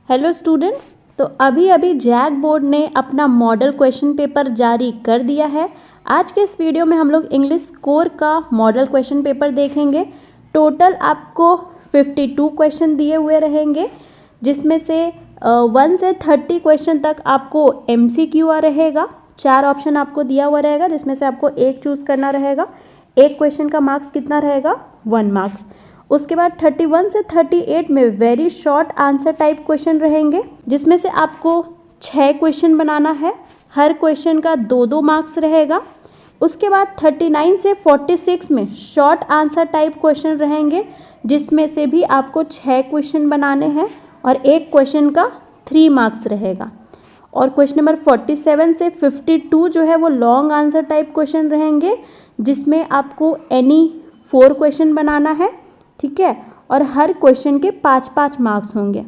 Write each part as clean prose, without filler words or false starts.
Hello students, तो अभी अभी जैक बोर्ड ने अपना मॉडल क्वेश्चन पेपर जारी कर दिया है। आज के इस वीडियो में हम लोग इंग्लिश कोर का मॉडल क्वेश्चन पेपर देखेंगे। टोटल आपको 52 क्वेश्चन दिए हुए रहेंगे, जिसमें से 1 से 30 क्वेश्चन तक आपको MCQ रहेगा। 4 ऑप्शन आपको दिया हुआ रहेगा, जिसमें से आपको एक चूज़ करना रहेगा। एक क्वेश्चन का मार्क्स कितना रहेगा? 1 मार्क्स। उसके बाद 31 से 38 में very short answer type question रहेंगे, जिसमें से आपको 6 क्वेश्चन बनाना है। हर क्वेश्चन का 2-2 मार्क्स रहेगा। उसके बाद 39 से 46 में शॉर्ट आंसर टाइप क्वेश्चन रहेंगे, जिसमें से भी आपको 6 क्वेश्चन बनाने हैं और एक क्वेश्चन का 3 मार्क्स रहेगा। और क्वेश्चन नंबर 47 से 52 जो है वो लॉन्ग आंसर टाइप क्वेश्चन रहेंगे, जिसमें आपको एनी 4 क्वेश्चन बनाना है, ठीक है। और हर क्वेश्चन के 5-5 मार्क्स होंगे।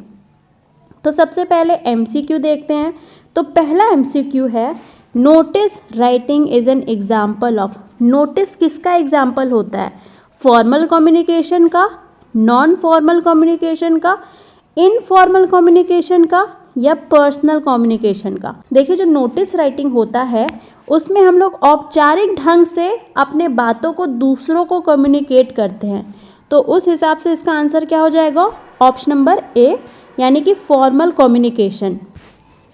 तो सबसे पहले MCQ देखते हैं। तो पहला MCQ है, notice writing is an example of. Notice किसका एग्जाम्पल होता है? फॉर्मल कम्युनिकेशन का, नॉन फॉर्मल कम्युनिकेशन का, इनफॉर्मल कम्युनिकेशन का, या पर्सनल कम्युनिकेशन का। देखिए, जो नोटिस राइटिंग होता है उसमें हम लोग औपचारिक ढंग से अपने बातों को दूसरों को कम्युनिकेट करते हैं। तो उस हिसाब से इसका आंसर क्या हो जाएगा? ऑप्शन नंबर ए, यानी कि फॉर्मल कम्युनिकेशन।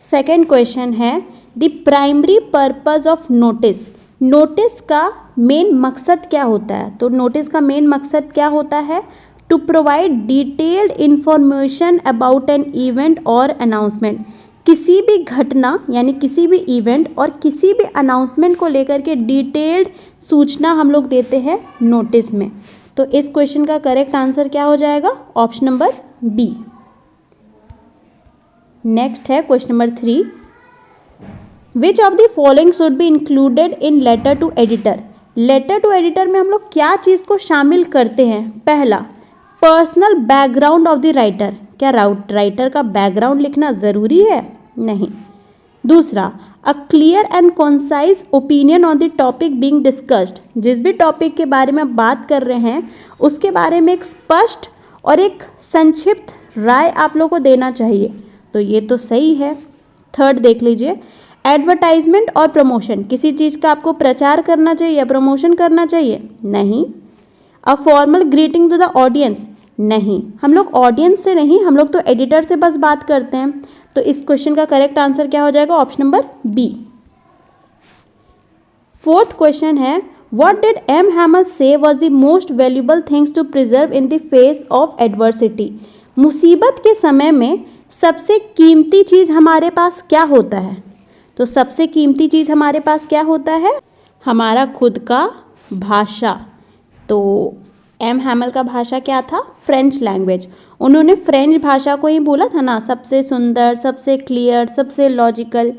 सेकेंड क्वेश्चन है, the primary purpose of notice. Notice का मेन मकसद क्या होता है? तो नोटिस का मेन मकसद क्या होता है? To provide detailed information about an event और अनाउंसमेंट। किसी भी घटना यानी किसी भी इवेंट और किसी भी अनाउंसमेंट को लेकर के डिटेल्ड सूचना हम लोग देते हैं नोटिस में। तो इस क्वेश्चन का करेक्ट आंसर क्या हो जाएगा? Option number B. नेक्स्ट है question number 3, which of the following should be included in letter to editor. Letter to editor में हम लोग क्या चीज़ को शामिल करते हैं? पहला, personal background of the writer. क्या राइटर का बैकग्राउंड लिखना ज़रूरी है? नहीं। दूसरा, a clear and concise opinion on the topic being discussed. जिस भी टॉपिक के बारे में बात कर रहे हैं उसके बारे में एक स्पष्ट और एक संक्षिप्त राय आप लोगों को देना चाहिए। तो ये तो सही है। थर्ड देख लीजिए, एडवर्टाइजमेंट और प्रमोशन। किसी चीज़ का आपको प्रचार करना चाहिए या प्रमोशन करना चाहिए? नहीं। A formal greeting to the audience. नहीं, हम लोग ऑडियंस से नहीं, हम लोग तो एडिटर से बस बात करते हैं। तो इस क्वेश्चन का करेक्ट आंसर क्या हो जाएगा? Option number B. Fourth question है, what did M Hamel say was the most valuable things to preserve in the face of adversity. मुसीबत के समय में सबसे कीमती चीज़ हमारे पास क्या होता है? तो सबसे कीमती चीज़ हमारे पास क्या होता है? हमारा खुद का भाषा। तो एम हैमल का भाषा क्या था? French language. उन्होंने फ्रेंच भाषा को ही बोला था ना, सबसे सुंदर, सबसे क्लियर, सबसे लॉजिकल।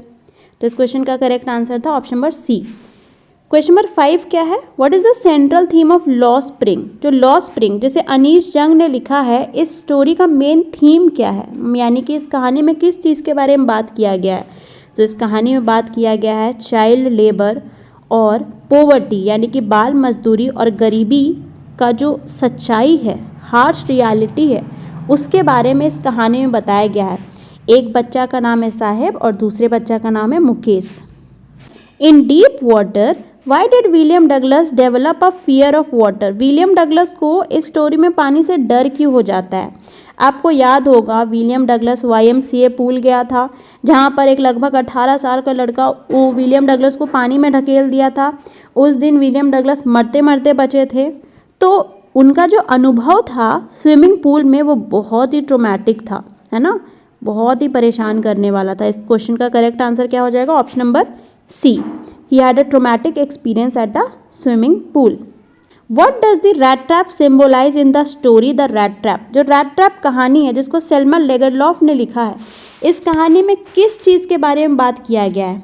तो इस क्वेश्चन का करेक्ट आंसर था option number C. Question number 5 क्या है, what is the central theme of लॉ स्प्रिंग। जो लॉ स्प्रिंग जैसे अनीश जंग ने लिखा है, इस स्टोरी का मेन थीम क्या है? यानी कि इस कहानी में किस चीज़ के बारे में बात किया गया है? तो इस कहानी में बात किया गया है चाइल्ड लेबर और पोवर्टी, यानी कि बाल मजदूरी और गरीबी का जो सच्चाई है, हार्श रियलिटी है, उसके बारे में इस कहानी में बताया गया है। एक बच्चा का नाम है साहेब और दूसरे बच्चा का नाम है मुकेश। इन deep water why did William Douglas develop a fear of water. William Douglas को इस स्टोरी में पानी से डर क्यों हो जाता है? आपको याद होगा, विलियम डगलस YMCA पूल गया था, जहाँ पर एक लगभग 18 साल का लड़का वो विलियम डगलस को पानी में ढकेल दिया था। उस दिन विलियम डगलस मरते मरते बचे थे। तो उनका जो अनुभव था स्विमिंग पूल में वो बहुत ही ट्रोमैटिक था, है ना, बहुत ही परेशान करने वाला था। इस क्वेश्चन का करेक्ट आंसर क्या हो जाएगा? Option number C, he had a traumatic experience at the swimming pool. What does the rat trap symbolize in the story The Rat Trap? जो rat trap कहानी है जिसको सेल्मा लेगरलॉफ ने लिखा है, इस कहानी में किस चीज़ के बारे में बात किया गया है?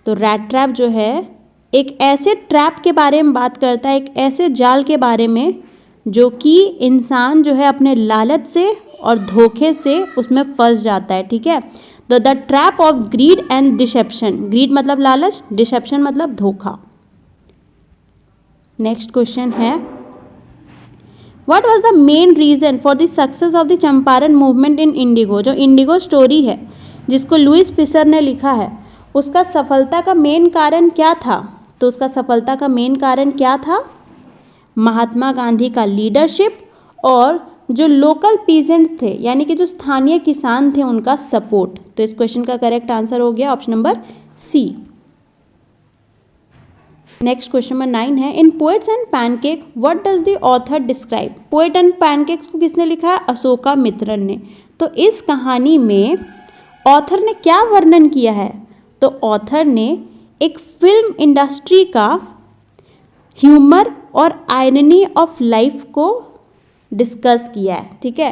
तो rat trap जो है एक ऐसे ट्रैप के बारे में बात करता है, एक ऐसे जाल के बारे में जो कि इंसान जो है अपने लालच से और धोखे से उसमें फंस जाता है, ठीक है। The trap of greed and deception. Greed मतलब लालच, डिसेप्शन मतलब धोखा। नेक्स्ट क्वेश्चन है, what was the main reason for the success of the Champaran movement in Indigo? जो इंडिगो स्टोरी है जिसको लुइस फिशर ने लिखा है, उसका सफलता का मेन कारण क्या था? तो उसका सफलता का मेन कारण क्या था? महात्मा गांधी का लीडरशिप और जो लोकल पीजेंट्स थे यानी कि जो स्थानीय किसान थे उनका सपोर्ट। तो इस क्वेश्चन का करेक्ट आंसर हो गया option number C. Next question number 9 है, in poets and pancake what does the author describe? Poet and pancakes को किसने लिखा है? अशोका मित्रन ने। तो इस कहानी में ऑथर ने क्या वर्णन किया है? तो ऑथर ने एक फिल्म इंडस्ट्री का ह्यूमर और आयरनी ऑफ लाइफ को डिस्कस किया है। ठीक है,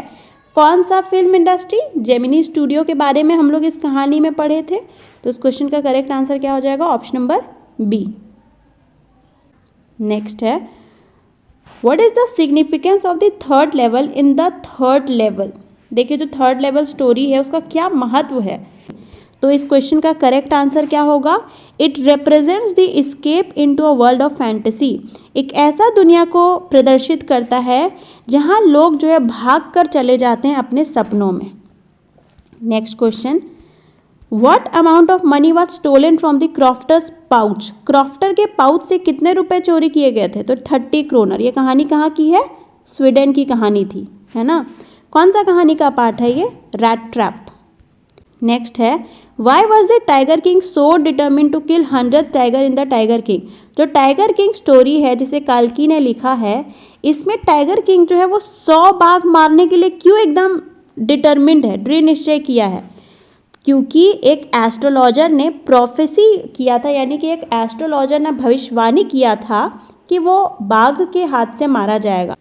कौन सा फिल्म इंडस्ट्री? जेमिनी स्टूडियो के बारे में हम लोग इस कहानी में पढ़े थे। तो इस क्वेश्चन का करेक्ट आंसर क्या हो जाएगा? Option number B. नेक्स्ट है, what is the significance of the third level in the third level? देखिए जो थर्ड लेवल स्टोरी है उसका क्या महत्व है? तो इस क्वेश्चन का करेक्ट आंसर क्या होगा? It represents the escape into a world of fantasy. एक ऐसा दुनिया को प्रदर्शित करता है जहां लोग जो है भाग कर चले जाते हैं अपने सपनों में। Next question, what amount of money was stolen from the crofter's pouch? Crofter के पाउच से कितने रुपए चोरी किए गए थे? तो 30 क्रोनर। ये कहानी कहाँ की है? स्वीडन की कहानी थी, है ना। कौन सा कहानी का पार्ट है ये? Rat trap. नेक्स्ट है, why was the tiger King so determine to kill 100 tiger in the tiger King? जो टाइगर किंग स्टोरी है जिसे काल्की ने लिखा है, इसमें टाइगर किंग जो है वो 100 बाघ मारने के लिए क्यों एकदम डिटर्मिंड है, दृढ़ निश्चय किया है? क्योंकि एक एस्ट्रोलॉजर ने प्रोफेसी किया था, यानी कि एक एस्ट्रोलॉजर ने भविष्यवाणी किया था कि वो बाघ के हाथ से मारा जाएगा।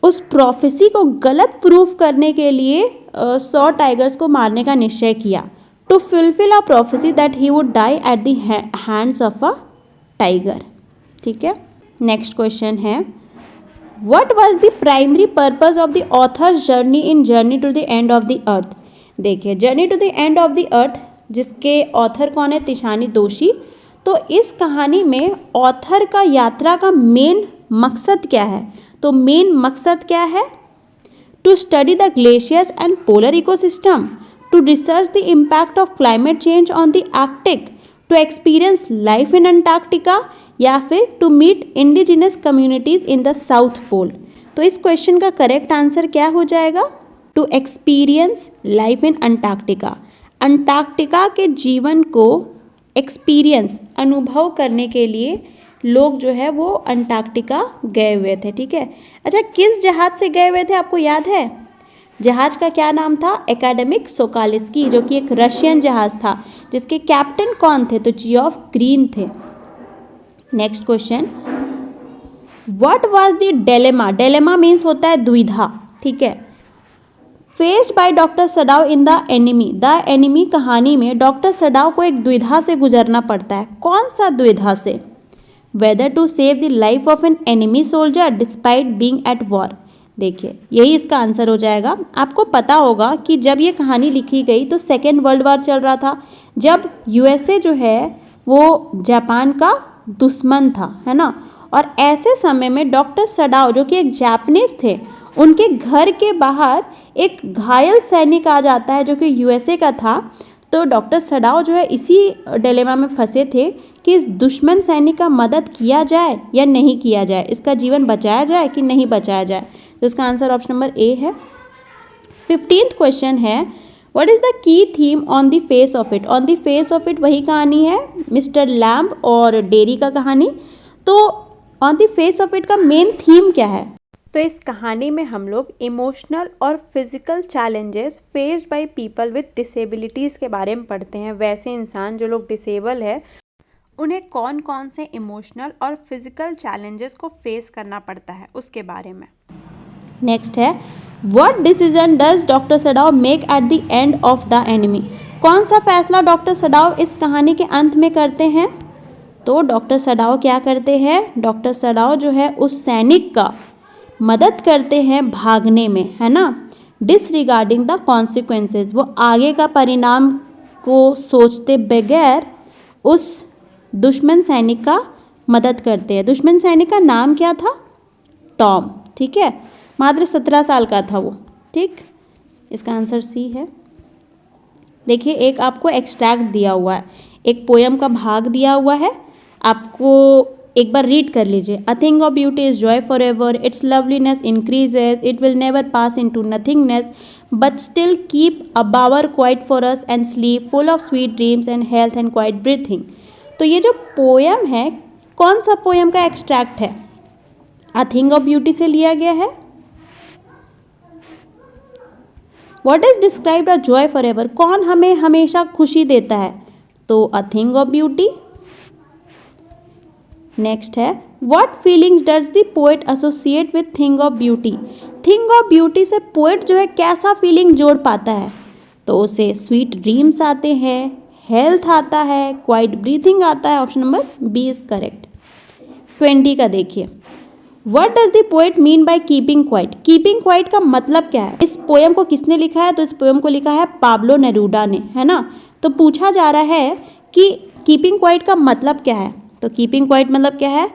उस प्रोफेसी को गलत प्रूफ करने के लिए 100 टाइगर्स को मारने का निश्चय किया, to fulfil a prophecy that he would die at the hands of a tiger. ठीक है, नेक्स्ट क्वेश्चन है, what was the primary purpose of the author's journey in journey to the end of the earth? देखिए journey to the end of the earth जिसके author कौन है? तिशानी दोषी। तो इस कहानी में ऑथर का यात्रा का मेन मकसद क्या है? तो मेन मकसद क्या है? To study the glaciers and polar ecosystem, to research the impact of climate change on the Arctic, to experience life in Antarctica, या फिर to meet indigenous communities in the South Pole. तो इस question का correct answer क्या हो जाएगा? To experience life in Antarctica. Antarctica के जीवन को एक्सपीरियंस अनुभव करने के लिए लोग जो है वो अंटार्कटिका गए हुए थे। ठीक है, अच्छा किस जहाज से गए हुए थे आपको याद है? जहाज का क्या नाम था? एकेडमिक सोकालिस्की, जो कि एक रशियन जहाज था जिसके कैप्टन कौन थे? तो जियोफ ग्रीन थे। Next question, what was the dilemma? Dilemma means होता है दुविधा। ठीक है, faced by doctor Sadao in the enemy. The enemy कहानी में डॉक्टर सडाव को एक दुविधा से गुजरना पड़ता है। कौन सा दुविधा से? Whether to save the life of an enemy soldier despite being at war. देखिए यही इसका आंसर हो जाएगा। आपको पता होगा कि जब ये कहानी लिखी गई तो सेकेंड वर्ल्ड वॉर चल रहा था, जब यूएसए जो है वो जापान का दुश्मन था, है ना। और ऐसे समय में डॉक्टर सडाव जो कि एक जापानीज थे, उनके घर के बाहर एक घायल सैनिक आ जाता है जो कि यूएसए का था। तो डॉक्टर सडाव जो है इसी डिलेमा में फंसे थे कि इस दुश्मन सैनिक का मदद किया जाए या नहीं किया जाए, इसका जीवन बचाया जाए कि नहीं बचाया जाए। तो इसका आंसर ऑप्शन नंबर ए है। 15th क्वेश्चन है, what is the key theme on the face of it? On the face of it वही कहानी है मिस्टर लैम्ब और डेरी का कहानी। तो on the face of it का मेन थीम क्या है? तो इस कहानी में हम लोग इमोशनल और physical challenges faced by people with disabilities के बारे में पढ़ते हैं। वैसे इंसान जो लोग डिसेबल है उन्हें कौन कौन से इमोशनल और फिजिकल चैलेंजेस को फेस करना पड़ता है उसके बारे में। नेक्स्ट है, what decision does doctor Sadao make at the end of the enemy? कौन सा फैसला डॉक्टर सडाव इस कहानी के अंत में करते हैं? तो डॉक्टर सडाव क्या करते हैं? डॉक्टर सडाव जो है उस सैनिक का मदद करते हैं भागने में, है ना, डिसरिगार्डिंग द कॉन्सिक्वेंसेज। वो आगे का परिणाम को सोचते बगैर उस दुश्मन सैनिक का मदद करते हैं। दुश्मन सैनिक का नाम क्या था? टॉम। ठीक है, मात्र 17 साल का था वो। ठीक, इसका आंसर सी है। देखिए, एक आपको एक्सट्रैक्ट दिया हुआ है, एक पोयम का भाग दिया हुआ है, आपको एक बार रीड कर लीजिए। A thing of beauty is joy for ever, its loveliness increases, it will never pass into nothingness, but still keep a bower quiet for us and sleep full of sweet dreams and health and quiet breathing. तो ये जो poem है, कौन सा poem का extract है? अ thing of beauty से लिया गया है। What is described a joy for ever, कौन हमें हमेशा खुशी देता है? तो a thing of beauty. Next है, what feelings does the poet associate with thing of beauty. Thing of beauty से पोएट जो है कैसा फीलिंग जोड़ पाता है? तो उसे स्वीट ड्रीम्स आते हैं, हेल्थ आता है, क्वाइट ब्रीथिंग आता है। Option number B is correct. 20 का देखिए, what does the poet mean by keeping quiet. Keeping quiet का मतलब क्या है? इस पोयम को किसने लिखा है? तो इस पोयम को लिखा है पाब्लो नेरूडा ने, है ना। तो पूछा जा रहा है कि कीपिंग क्वाइट का मतलब क्या है। तो कीपिंग क्वाइट मतलब क्या है?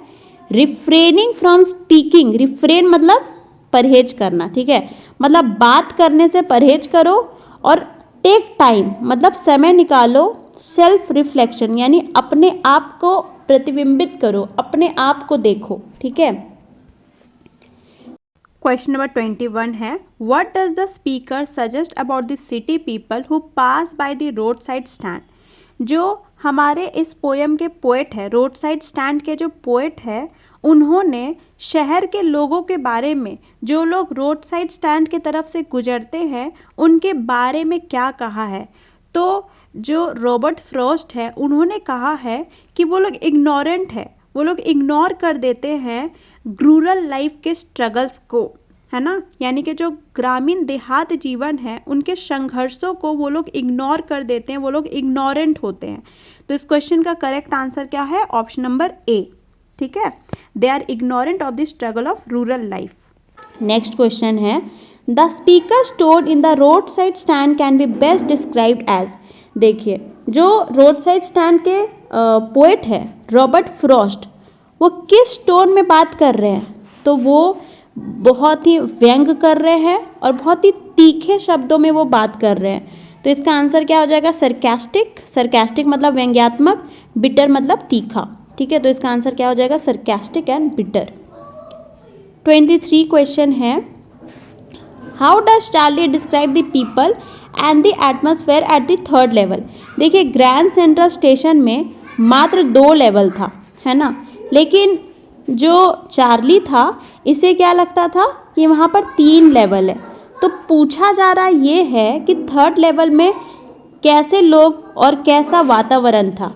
Refraining from speaking. रिफ्रेन मतलब परहेज करना, ठीक है, मतलब बात करने से परहेज करो। और टेक टाइम मतलब समय निकालो। सेल्फ रिफ्लेक्शन यानी अपने आप को प्रतिबिंबित करो, अपने आप को देखो, ठीक है। क्वेश्चन नंबर 21 है, what does the speaker suggest about the city people who pass by the roadside stand. जो हमारे इस पोयम के पोएट है, रोड साइड स्टैंड के जो पोएट है, उन्होंने शहर के लोगों के बारे में, जो लोग रोड साइड स्टैंड की तरफ से गुजरते हैं, उनके बारे में क्या कहा है। तो जो रॉबर्ट फ्रॉस्ट है, उन्होंने कहा है कि वो लोग इग्नोरेंट है, वो लोग इग्नोर कर देते हैं रूरल लाइफ के स्ट्रगल्स को, है ना, यानी कि जो ग्रामीण देहात जीवन है उनके संघर्षों को वो लोग इग्नोर कर देते हैं, वो लोग इग्नोरेंट होते हैं। तो इस क्वेश्चन का करेक्ट आंसर क्या है? ऑप्शन नंबर ए, ठीक है, they are ignorant of the struggle of rural life. Next question है, the speaker stored in the roadside stand can be best described as. देखिए, जो रोड साइड स्टैंड के poet है Robert Frost, वो किस tone में बात कर रहे हैं? तो वो बहुत ही व्यंग कर रहे हैं और बहुत ही तीखे शब्दों में वो बात कर रहे हैं। तो इसका आंसर क्या हो जाएगा? सरकास्टिक। सरकास्टिक मतलब व्यंग्यात्मक, बिटर मतलब तीखा, ठीक है। तो इसका आंसर क्या हो जाएगा? Sarcastic and bitter. 23 क्वेश्चन है, how does Charlie describe the people and the atmosphere at the third level. देखिए, ग्रैंड सेंट्रल स्टेशन में मात्र 2 लेवल था, है ना, लेकिन जो चार्ली था, इसे क्या लगता था कि वहाँ पर 3 लेवल है। तो पूछा जा रहा ये है कि थर्ड लेवल में कैसे लोग और कैसा वातावरण था।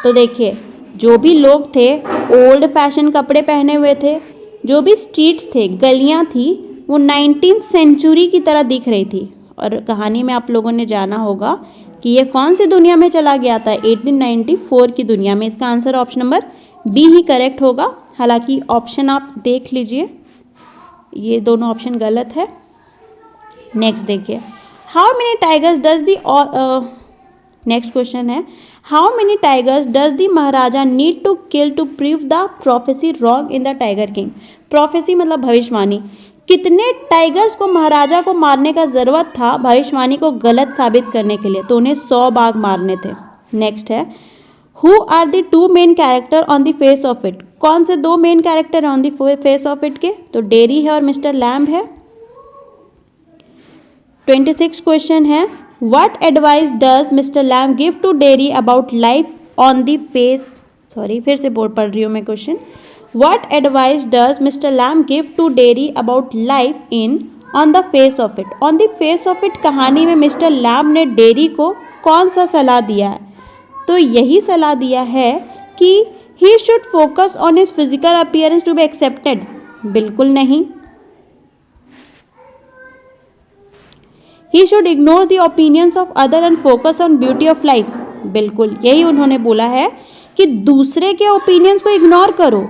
तो देखिए, जो भी लोग थे ओल्ड फैशन कपड़े पहने हुए थे, जो भी स्ट्रीट्स थे, गलियाँ थी, वो 19th सेंचुरी की तरह दिख रही थी। और कहानी में आप लोगों ने जाना होगा कि ये कौन सी दुनिया में चला गया था? 1894 की दुनिया में। इसका आंसर ऑप्शन नंबर बी ही करेक्ट होगा। हालांकि ऑप्शन आप देख लीजिए, ये दोनों ऑप्शन गलत है। नेक्स्ट देखिए, how many tigers does the, next question है, how many tigers does the Maharaja need to kill to prove the prophecy wrong in the tiger king. Prophecy मतलब भविष्यवाणी। कितने टाइगर्स को महाराजा को मारने का ज़रूरत था भविष्यवाणी को गलत साबित करने के लिए? तो उन्हें 100 बाघ मारने थे। नेक्स्ट है, who are the 2 main character on the face of it. कौन से 2 main character on the face of it के? तो डेरी है और मिस्टर लैम्ब है। 26 क्वेश्चन है, what advice does Mister Lamb give to Derry about life on the face, sorry फिर से बोर्ड पढ़ रही हूँ मैं question. What advice does Mister Lamb give to Derry about life in on the face of it. On the face of it कहानी में mister lamb ने dairy को कौन सा सलाह दिया है? तो यही सलाह दिया है कि he should focus on his physical appearance to be accepted. बिल्कुल नहीं। He should ignore the opinions of other and focus on beauty of life. बिल्कुल यही उन्होंने बोला है कि दूसरे के ओपिनियंस को इग्नोर करो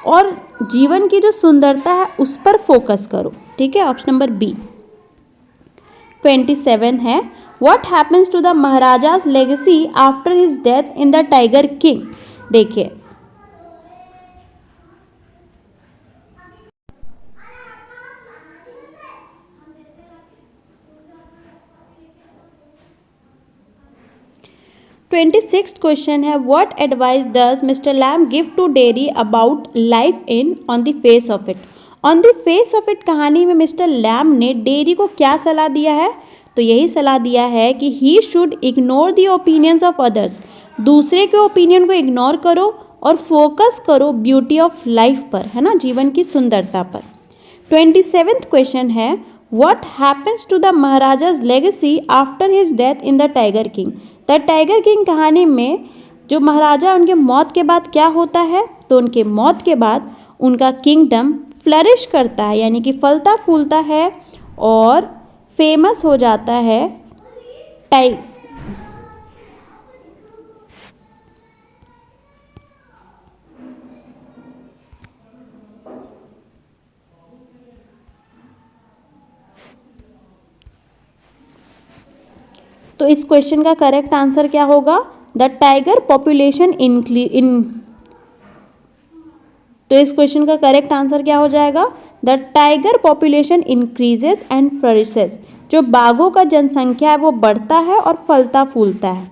और जीवन की जो सुंदरता है उस पर फोकस करो, ठीक है। Option number B. 27 है, what happens to the Maharaja's legacy after his death in the tiger king. देखिए, 26th क्वेश्चन है, what advice does mister Lamb give to Derry about life in on the face of it. On the face of it कहानी में Mr Lam ने dairy को क्या सलाह दिया है, तो यही सलाह दिया है कि he should ignore the opinions of others, दूसरे के ओपिनियन को इग्नोर करो और फोकस करो ब्यूटी ऑफ लाइफ पर, है ना, जीवन की सुंदरता पर। 27th क्वेश्चन है, what happens to the Maharaja's legacy after his death in the tiger king. The tiger king कहानी में जो महाराजा उनके मौत के बाद क्या होता है, तो उनके मौत के बाद उनका किंगडम फ्लरिश करता है, यानी कि फलता फूलता है और फेमस हो जाता है। तो इस क्वेश्चन का करेक्ट आंसर क्या होगा, द टाइगर पॉपुलेशन तो इस क्वेश्चन का करेक्ट आंसर क्या हो जाएगा, the tiger population increases and flourishes. जो बाघों का जनसंख्या है वो बढ़ता है और फलता फूलता है।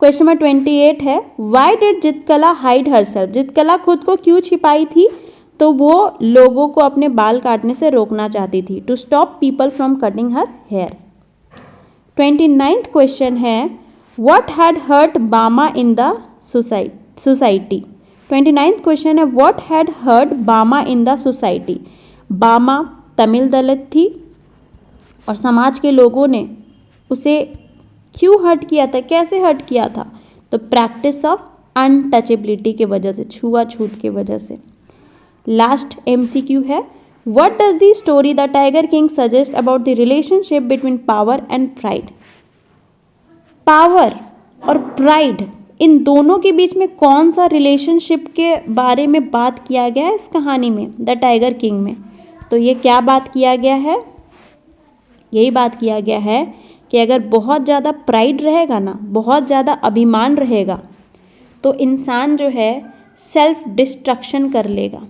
क्वेश्चन नंबर 28 है, व्हाई डिड चित्रकला हाइड हरसेल्फ। चित्रकला खुद को क्यों छिपाई थी, तो वो लोगों को अपने बाल काटने से रोकना चाहती थी, to stop people from cutting her hair. 29th question है, what had hurt Bama in the society. 29th question है, what had hurt Bama in the society. बामा तमिल दलित थी और समाज के लोगों ने उसे क्यों हर्ट किया था, कैसे हर्ट किया था, तो प्रैक्टिस ऑफ अनटचेबिलिटी के वजह से, छुआछूत के वजह से। लास्ट MCQ है, what does the story the tiger king suggest about the relationship between power and pride. Power और प्राइड, इन दोनों के बीच में कौन सा रिलेशनशिप के बारे में बात किया गया है इस कहानी में, द टाइगर किंग में। तो ये क्या बात किया गया है, यही बात किया गया है कि अगर बहुत ज़्यादा प्राइड रहेगा ना, बहुत ज़्यादा अभिमान रहेगा, तो इंसान जो है सेल्फ डिस्ट्रक्शन कर लेगा।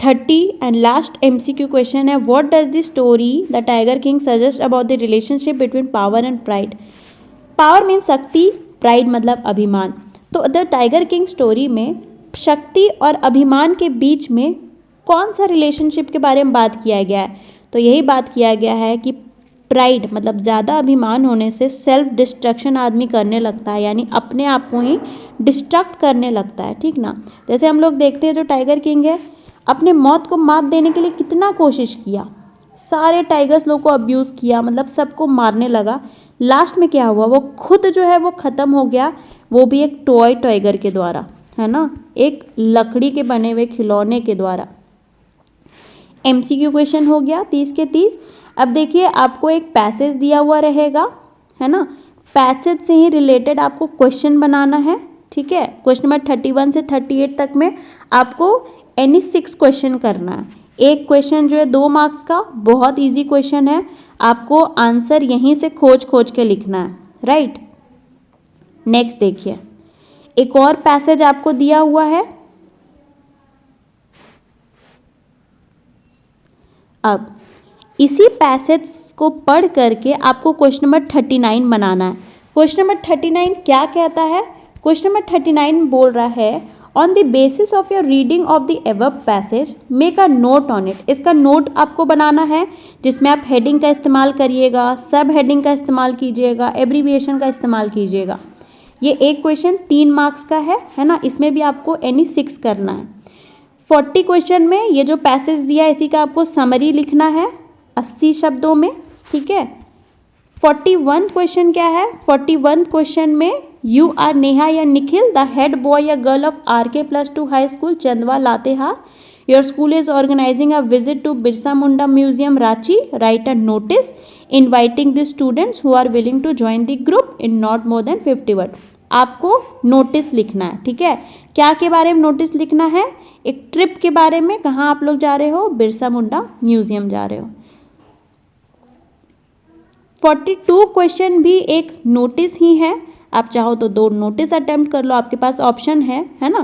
एंड लास्ट MCQ क्वेश्चन है, what does the story the tiger king suggest about the relationship between power and pride. Power means शक्ति, प्राइड मतलब अभिमान। तो द टाइगर किंग स्टोरी में शक्ति और अभिमान के बीच में कौन सा रिलेशनशिप के बारे में बात किया गया है, तो यही बात किया गया है कि प्राइड मतलब ज़्यादा अभिमान होने से सेल्फ डिस्ट्रक्शन आदमी करने लगता है, यानी अपने आप को ही डिस्ट्रक्ट करने लगता है, ठीक ना। जैसे हम लोग देखते हैं जो टाइगर किंग है अपने मौत को मात देने के लिए कितना कोशिश किया, सारे टाइगर्स लोग को अब्यूज़ किया, मतलब सबको मारने लगा। लास्ट में क्या हुआ, वो खुद जो है वो ख़त्म हो गया, वो भी एक टॉय टाइगर के द्वारा, है ना, एक लकड़ी के बने हुए खिलौने के द्वारा। MCQ क्वेश्चन हो गया 30 के 30। अब देखिए आपको एक पैसेज दिया हुआ रहेगा, है ना, पैसेज से ही रिलेटेड आपको क्वेश्चन बनाना है, ठीक है। क्वेश्चन नंबर 31 से 38 तक में आपको एनी 6 क्वेश्चन करना है। एक क्वेश्चन जो है 2 मार्क्स का, बहुत इजी क्वेश्चन है, आपको आंसर यहीं से खोज खोज के लिखना है, राइट। नेक्स्ट देखिए, एक और पैसेज आपको दिया हुआ है। अब इसी पैसेज को पढ़ करके आपको क्वेश्चन नंबर 39 बनाना है। क्वेश्चन नंबर 39 क्या कहता है, क्वेश्चन नंबर 39 बोल रहा है, on the basis of your reading of the above passage make a note on it. इसका नोट आपको बनाना है, जिसमें आप हेडिंग का इस्तेमाल करिएगा, सब हेडिंग का इस्तेमाल कीजिएगा, एब्रीविएशन का इस्तेमाल कीजिएगा। ये एक क्वेश्चन 3 मार्क्स का है ना, इसमें भी आपको एनी 6 करना है। 40 क्वेश्चन में ये जो पैसेज दिया है इसी का आपको समरी लिखना है 80 शब्दों में, ठीक है। 41 क्वेश्चन क्या है, 41 क्वेश्चन में यू आर नेहा या निखिल द हेड बॉय या girl of RK+2 high school Chandwa Latehar. Your school is organising a visit to Birsa Munda museum Ranchi. Write a notice inviting the students who are willing to join the group in not more than 50 word. आपको notice लिखना है, ठीक है। क्या के बारे में notice लिखना है, एक ट्रिप के बारे में, कहाँ आप लोग जा रहे हो, बिरसा मुंडा म्यूजियम जा रहे हो। 42 क्वेश्चन भी एक नोटिस ही है, आप चाहो तो 2 नोटिस अटेम्प्ट कर लो, आपके पास ऑप्शन है ना।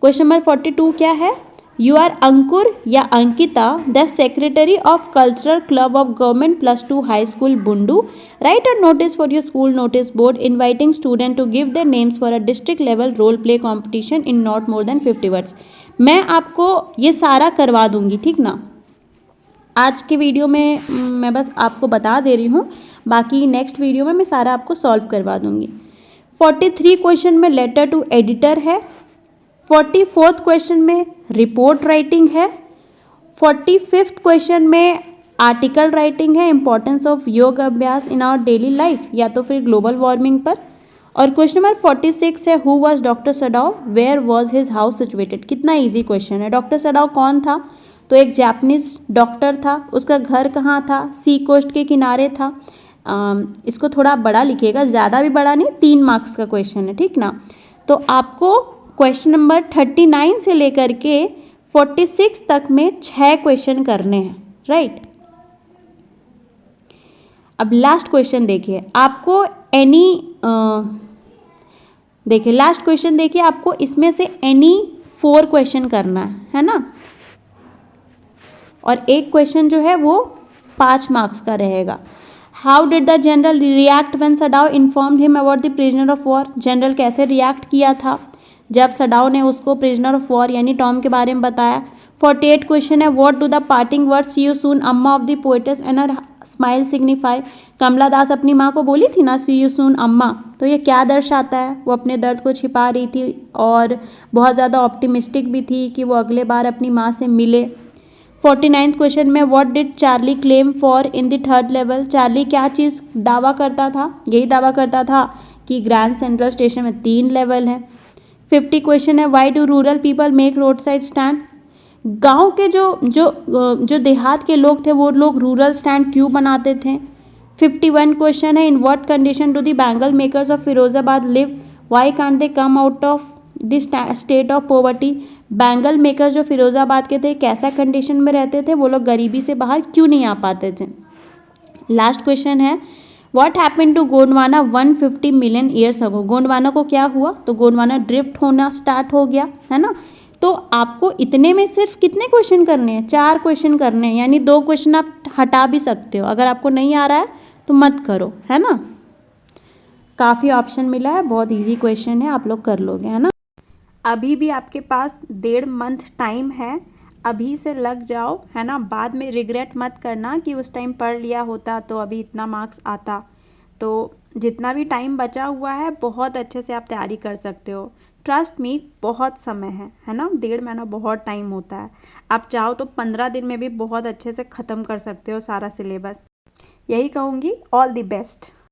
क्वेश्चन नंबर 42 क्या है, यू आर अंकुर या Ankita, the secretary of cultural club of government +2 high school Bundu. Write a notice for your school notice board inviting student to give their names for a district level role play competition in not more than 50 words. मैं आपको ये सारा करवा दूंगी, ठीक ना. आज के वीडियो में मैं बस आपको बता दे रही हूँ, बाकी नेक्स्ट वीडियो में मैं सारा आपको सॉल्व करवा दूंगी. 43 क्वेश्चन में लेटर टू एडिटर है. 44th क्वेश्चन में रिपोर्ट राइटिंग है. 45th क्वेश्चन में आर्टिकल राइटिंग है, इंपॉर्टेंस ऑफ योग अभ्यास इन आवर डेली लाइफ, या तो फिर ग्लोबल वार्मिंग पर. और क्वेश्चन नंबर 46 है who was doctor Sadao, where was his house situated. कितना ईजी क्वेश्चन है. डॉक्टर सडाव कौन था, तो एक जापानीज डॉक्टर था. उसका घर कहाँ था, सी कोस्ट के किनारे था. इसको थोड़ा बड़ा लिखिएगा, ज़्यादा भी बड़ा नहीं, 3 मार्क्स का क्वेश्चन है, ठीक ना. तो आपको क्वेश्चन नंबर 39 से लेकर के 46 तक में 6 क्वेश्चन करने हैं, राइट. अब लास्ट क्वेश्चन देखिए, आपको देखिए लास्ट क्वेश्चन देखिए, आपको इसमें से एनी 4 क्वेश्चन करना है ना. और एक क्वेश्चन जो है वो 5 मार्क्स का रहेगा. How did the general react when Sadao informed him about the prisoner of war. General कैसे रिएक्ट किया था जब सडाव ने उसको प्रिजनर ऑफ वॉर यानी टॉम के बारे में बताया. 48 क्वेश्चन है what do the parting words see you soon amma of the poetess and her smile signify. Kamala Das अपनी माँ को बोली थी ना सी यू सून अम्मा, तो ये क्या दर्शाता है. वो अपने दर्द को छिपा रही थी और बहुत ज़्यादा ऑप्टिमिस्टिक भी थी कि वो अगले बार अपनी माँ से मिले. 49th क्वेश्चन में what did Charlie claim for in the 3rd level. Charlie क्या चीज़ दावा करता था, यही दावा करता था कि ग्रैंड सेंट्रल स्टेशन में 3 लेवल है. 50 क्वेश्चन है why do rural people make road side stand. गांव के जो देहात के लोग थे वो लोग रूरल स्टैंड क्यों बनाते थे. 51 क्वेश्चन है in what condition do the bangle makers of Firozabad live, why can't they come out of the state of poverty. Bangle makers जो फिरोजाबाद के थे कैसा कंडीशन में रहते थे, वो लोग गरीबी से बाहर क्यों नहीं आ पाते थे. लास्ट क्वेश्चन है what happened to Gondwana 150 million years ago. Gondwana को क्या हुआ, तो गोंडवाना ड्रिफ्ट होना स्टार्ट हो गया, है ना. तो आपको इतने में सिर्फ कितने क्वेश्चन करने हैं, 4 क्वेश्चन करने हैं, यानी 2 क्वेश्चन आप हटा भी सकते हो. अगर आपको नहीं आ रहा है तो मत करो, है ना. काफ़ी ऑप्शन मिला है, बहुत इजी क्वेश्चन है, आप लोग कर लोगे, है ना. अभी भी आपके पास 1.5 मंथ टाइम है, अभी से लग जाओ, है ना. बाद में रिग्रेट मत करना कि उस टाइम पढ़ लिया होता तो अभी इतना मार्क्स आता. तो जितना भी टाइम बचा हुआ है बहुत अच्छे से आप तैयारी कर सकते हो. ट्रस्ट मी, बहुत समय है ना. 1.5 महीना बहुत टाइम होता है. आप चाहो तो 15 दिन में भी बहुत अच्छे से ख़त्म कर सकते हो सारा सिलेबस. यही कहूँगी, ऑल द बेस्ट.